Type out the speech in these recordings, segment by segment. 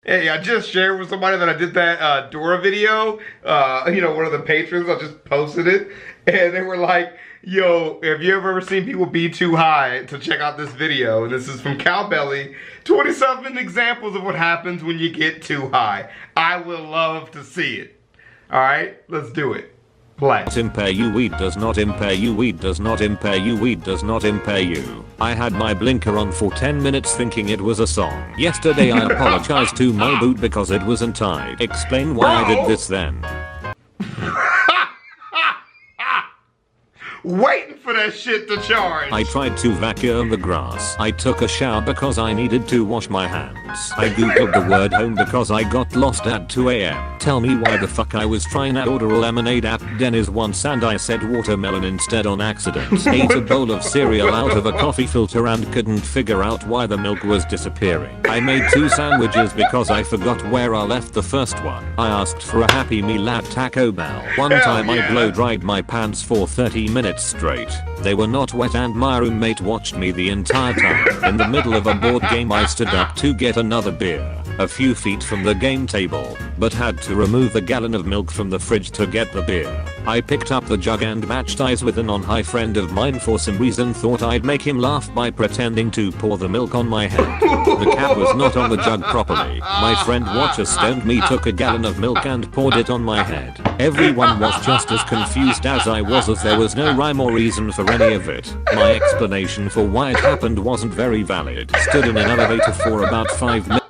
Hey, I just shared with somebody that I did that Dora video. One of the patrons, I just posted it. And they were like, yo, have you ever seen people be too high to check out this video? And this is from Cowbelly. 27 examples of what happens when you get too high. I will love to see it. Alright, let's do it. Play. Impair you, weed does not impair you, weed does not impair you, weed does not impair you. I had my blinker on for 10 minutes thinking it was a song. Yesterday I apologized to my boot because it wasn't tied. Explain why I did this then. Waiting for that shit to charge. I tried to vacuum the grass. I took a shower because I needed to wash my hands. I googled the word home because I got lost at 2 AM. Tell me why the fuck I was trying to order a lemonade at Denny's once and I said watermelon instead on accident. Ate a bowl of cereal out of a coffee filter and couldn't figure out why the milk was disappearing. I made 2 sandwiches because I forgot where I left the first one. I asked for a Happy Meal at Taco Bell. One time I blow dried my pants for 30 minutes straight. They were not wet and my roommate watched me the entire time. In the middle of a board game I stood up to get another beer, a few feet from the game table, but had to remove a gallon of milk from the fridge to get the beer. I picked up the jug and matched eyes with an on-high friend of mine for some reason, thought I'd make him laugh by pretending to pour the milk on my head. The cap was not on the jug properly. My friend watcher stoned me, took a gallon of milk and poured it on my head. Everyone was just as confused as I was, as there was no rhyme or reason for any of it. My explanation for why it happened wasn't very valid. Stood in an elevator for about 5 minutes.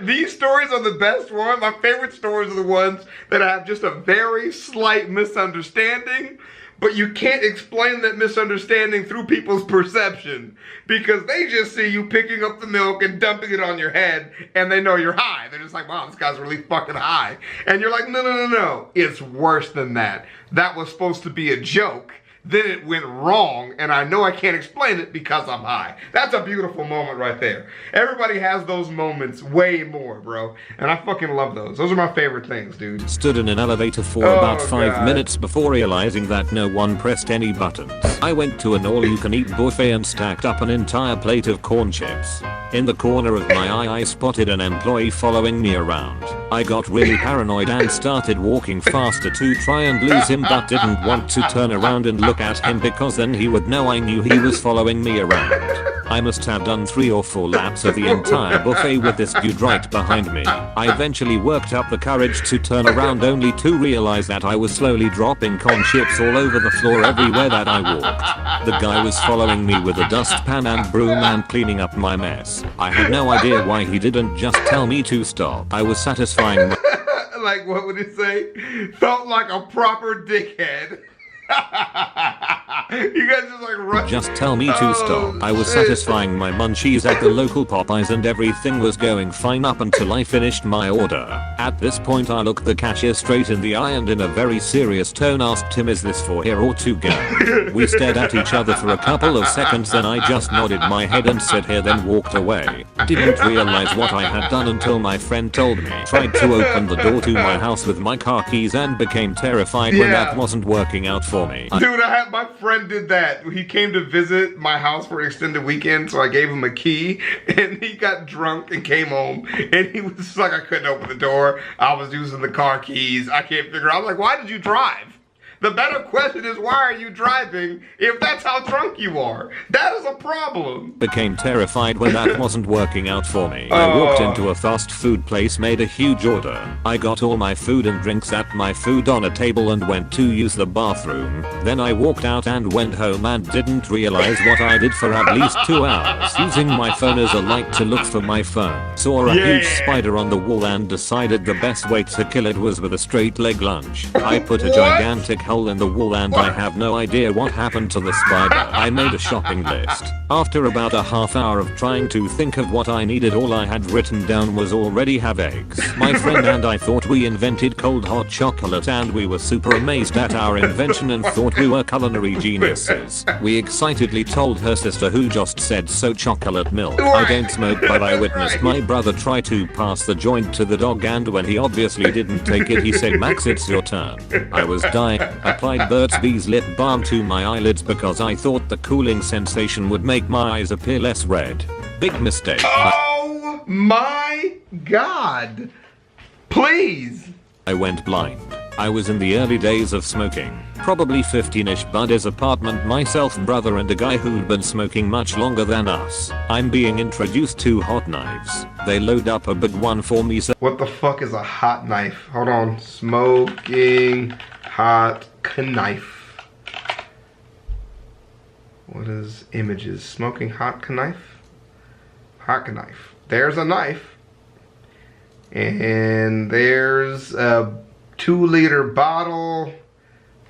These stories are the best ones. My favorite stories are the ones that have just a very slight misunderstanding, but you can't explain that misunderstanding through people's perception because they just see you picking up the milk and dumping it on your head and they know you're high. They're just like, wow, this guy's really fucking high. And you're like, no. It's worse than that. That was supposed to be a joke. Then it went wrong, and I know I can't explain it because I'm high. That's a beautiful moment right there. Everybody has those moments way more, bro. And I fucking love those. Those are my favorite things, dude. Stood in an elevator for about 5 minutes before realizing that no one pressed any buttons. I went to an all-you-can-eat buffet and stacked up an entire plate of corn chips. In the corner of my eye I spotted an employee following me around. I got really paranoid and started walking faster to try and lose him, but didn't want to turn around and look at him because then he would know I knew he was following me around. I must have done 3 or 4 laps of the entire buffet with this dude right behind me. I eventually worked up the courage to turn around only to realize that I was slowly dropping corn chips all over the floor everywhere that I walked. The guy was following me with a dustpan and broom and cleaning up my mess. I had no idea why he didn't just tell me to stop. I was satisfying like, what would it say? Felt like a proper dickhead. You guys just like run. Just tell me to stop. I was satisfying my munchies at the local Popeyes and everything was going fine up until I finished my order. At this point I looked the cashier straight in the eye and in a very serious tone asked him, is this for here or to go? We stared at each other for a couple of seconds, then I just nodded my head and said here, then walked away. Didn't realize what I had done until my friend told me. Tried to open the door to my house with my car keys and became terrified when that wasn't working out for me. Dude, my friend did that. He came to visit my house for an extended weekend, so I gave him a key, and he got drunk and came home, and he was just like, I couldn't open the door. I was using the car keys. I can't figure out. I was like, why did you drive? The better question is, why are you driving if that's how drunk you are? That is a problem. Became terrified when that wasn't working out for me. I walked into a fast food place, made a huge order. I got all my food and drinks at my food on a table and went to use the bathroom. Then I walked out and went home and didn't realize what I did for at least 2 hours. Using my phone as a light to look for my phone. Saw a huge spider on the wall and decided the best way to kill it was with a straight leg lunge. I put a gigantic hole in the wall and I have no idea what happened to the spider. I made a shopping list. After about a half hour of trying to think of what I needed, all I had written down was already have eggs. My friend and I thought we invented cold hot chocolate and we were super amazed at our invention and thought we were culinary geniuses. We excitedly told her sister, who just said so chocolate milk. I don't smoke, but I witnessed my brother try to pass the joint to the dog and when he obviously didn't take it he said, Max, it's your turn. I was dying. Applied Burt's Bees lip balm to my eyelids because I thought the cooling sensation would make my eyes appear less red. Big mistake. Oh my God. Please. I went blind. I was in the early days of smoking, probably 15ish, buddy's apartment, myself, brother, and a guy who'd been smoking much longer than us. I'm being introduced to hot knives. They load up a big one for me. So what the fuck is a hot knife? Hold on. Smoking hot knife. What is images? Smoking hot knife? Hot knife. There's a knife. And there's a 2-liter bottle.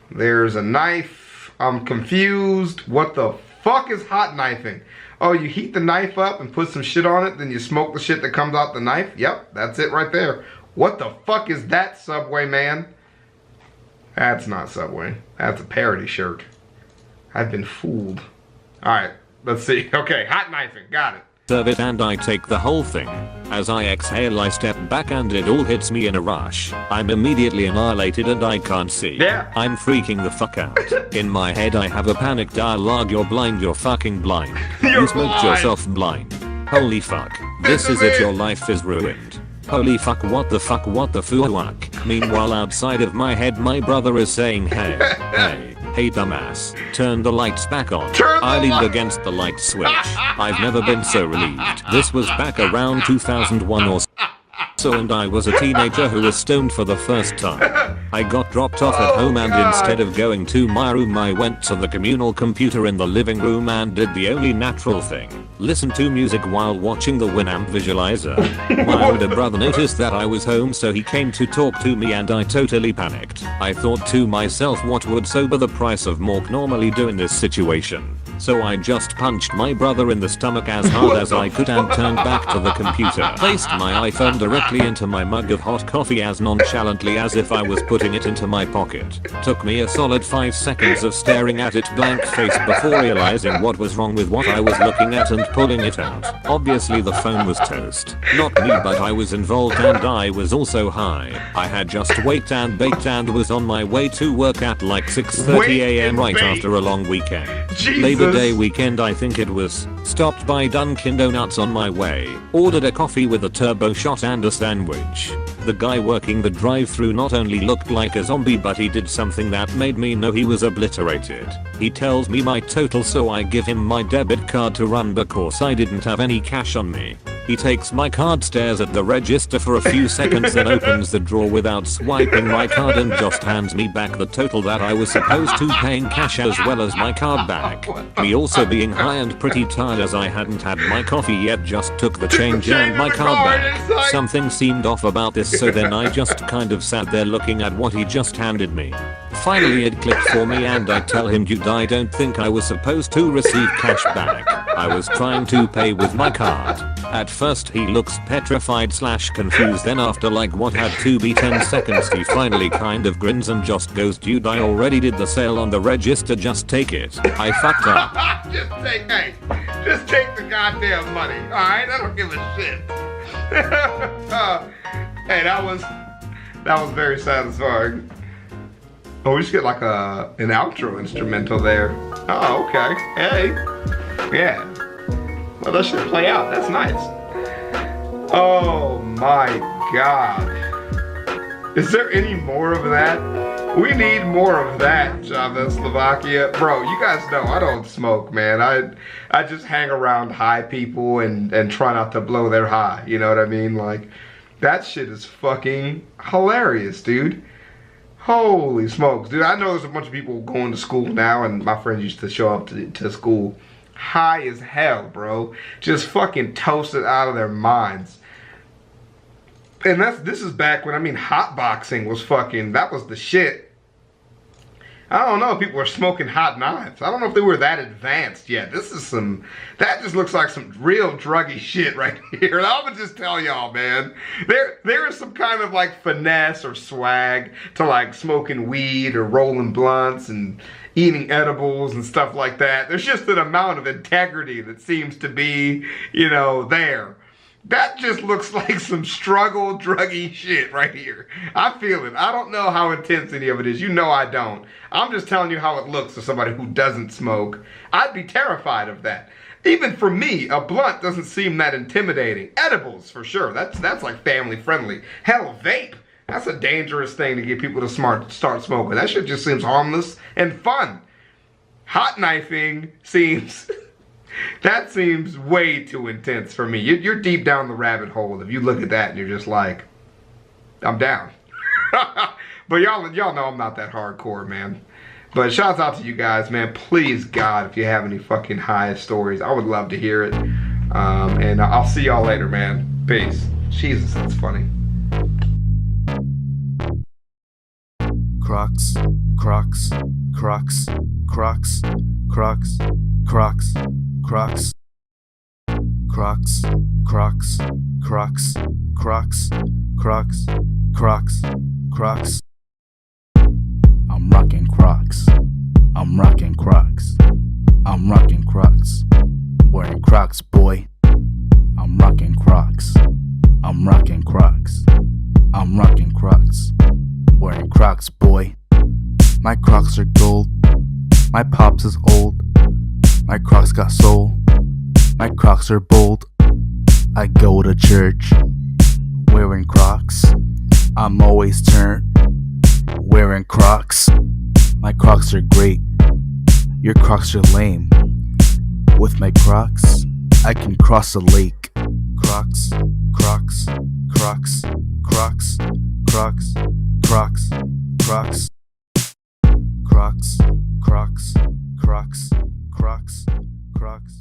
There's a knife. I'm confused. What the fuck is hot knifing? Oh, you heat the knife up and put some shit on it, then you smoke the shit that comes out the knife? Yep, that's it right there. What the fuck is that, Subway man? That's not Subway. That's a parody shirt. I've been fooled. Alright, let's see. Okay, hot knifing. Got it. Serve it and I take the whole thing. As I exhale, I step back and it all hits me in a rush. I'm immediately annihilated and I can't see. Yeah. I'm freaking the fuck out. In my head I have a panic dialogue. You're blind, you're fucking blind. You're You smoked blind. yourself blind. Holy fuck. This is it, your life is ruined. Holy fuck, what the fuck, what the fuck. Meanwhile outside of my head my brother is saying hey, hey dumbass, turn the lights back on. I leaned against the light switch. I've never been so relieved. This was back around 2001 or so, and I was a teenager who was stoned for the first time. I got dropped off at home and instead of going to my room I went to the communal computer in the living room and did the only natural thing. Listen to music while watching the Winamp visualizer. My older brother noticed that I was home, so he came to talk to me and I totally panicked. I thought to myself, what would sober the price of Mork normally do in this situation? So I just punched my brother in the stomach as hard as I could and turned back to the computer. Placed my iPhone directly into my mug of hot coffee as nonchalantly as if I was putting it into my pocket. Took me a solid 5 seconds of staring at it blank face before realizing what was wrong with what I was looking at and pulling it out. Obviously the phone was toast. Not me, but I was involved and I was also high. I had just waked and baked and was on my way to work at like 6:30 a.m. right after a long weekend. Jesus. Labor Day weekend I think it was. Stopped by Dunkin' Donuts on my way. Ordered a coffee with a turbo shot and a sandwich. The guy working the drive-thru not only looked like a zombie, but he did something that made me know he was obliterated. He tells me my total, so I give him my debit card to run because I didn't have any cash on me. He takes my card, stares at the register for a few seconds, then opens the drawer without swiping my card and just hands me back the total that I was supposed to pay in cash as well as my card back. Me also being high and pretty tired as I hadn't had my coffee yet, just took the change and my card back. Something seemed off about this, so then I just kind of sat there looking at what he just handed me. Finally it clicked for me and I tell him, dude, I don't think I was supposed to receive cash back. I was trying to pay with my card. At first he looks petrified / confused, then after like what had to be 10 seconds he finally kind of grins and just goes, dude, I already did the sale on the register, just take it. I fucked up. Just take the goddamn money, alright? I don't give a shit. Hey, that was very satisfying. Oh, we just get like an outro instrumental there. Oh, okay. Hey. Yeah. Well, that should play out. That's nice. Oh my God. Is there any more of that? We need more of that, ChavezzSlovakia. Bro, you guys know I don't smoke, man. I just hang around high people and try not to blow their high. You know what I mean? Like, that shit is fucking hilarious, dude. Holy smokes, dude. I know there's a bunch of people going to school now, and my friends used to show up to school high as hell, bro. Just fucking toasted out of their minds. And this is back when, I mean, hotboxing was fucking, that was the shit. I don't know if people were smoking hot knives. I don't know if they were that advanced yet. This is that just looks like some real druggy shit right here. And I'm gonna just tell y'all, man, there is some kind of like finesse or swag to like smoking weed or rolling blunts and eating edibles and stuff like that. There's just an amount of integrity that seems to be, you know, there. That just looks like some struggle druggy shit right here. I feel it. I don't know how intense any of it is. You know I don't. I'm just telling you how it looks to somebody who doesn't smoke. I'd be terrified of that. Even for me, a blunt doesn't seem that intimidating. Edibles, for sure. That's like family friendly. Hell, vape. That's a dangerous thing to get people to start smoking. That shit just seems harmless and fun. Hot knifing seems... that seems way too intense for me. You're deep down the rabbit hole if you look at that and you're just like, I'm down. But y'all know I'm not that hardcore, man. But shouts out to you guys, man. Please, God, if you have any fucking high stories, I would love to hear it. And I'll see y'all later, man. Peace. Jesus, that's funny. Crocs, Crocs, Crocs, Crocs, Crocs, Crocs, Crocs, Crocs, Crocs, Crocs, Crocs, Crocs, Crocs, Crocs. I'm rocking Crocs. I'm rocking Crocs. I'm rocking Crocs. Wearing Crocs, boy. I'm rocking Crocs. I'm rocking Crocs. I'm rocking Crocs. Wearing Crocs, boy. My Crocs are gold. My pops is old. My Crocs got soul. My Crocs are bold. I go to church wearing Crocs. I'm always turned wearing Crocs. My Crocs are great. Your Crocs are lame. With my Crocs, I can cross a lake. Crocs, Crocs, Crocs, Crocs, Crocs, Crocs, Crocs, Crocs, Crocs, Crocs, Crocs, Crocs.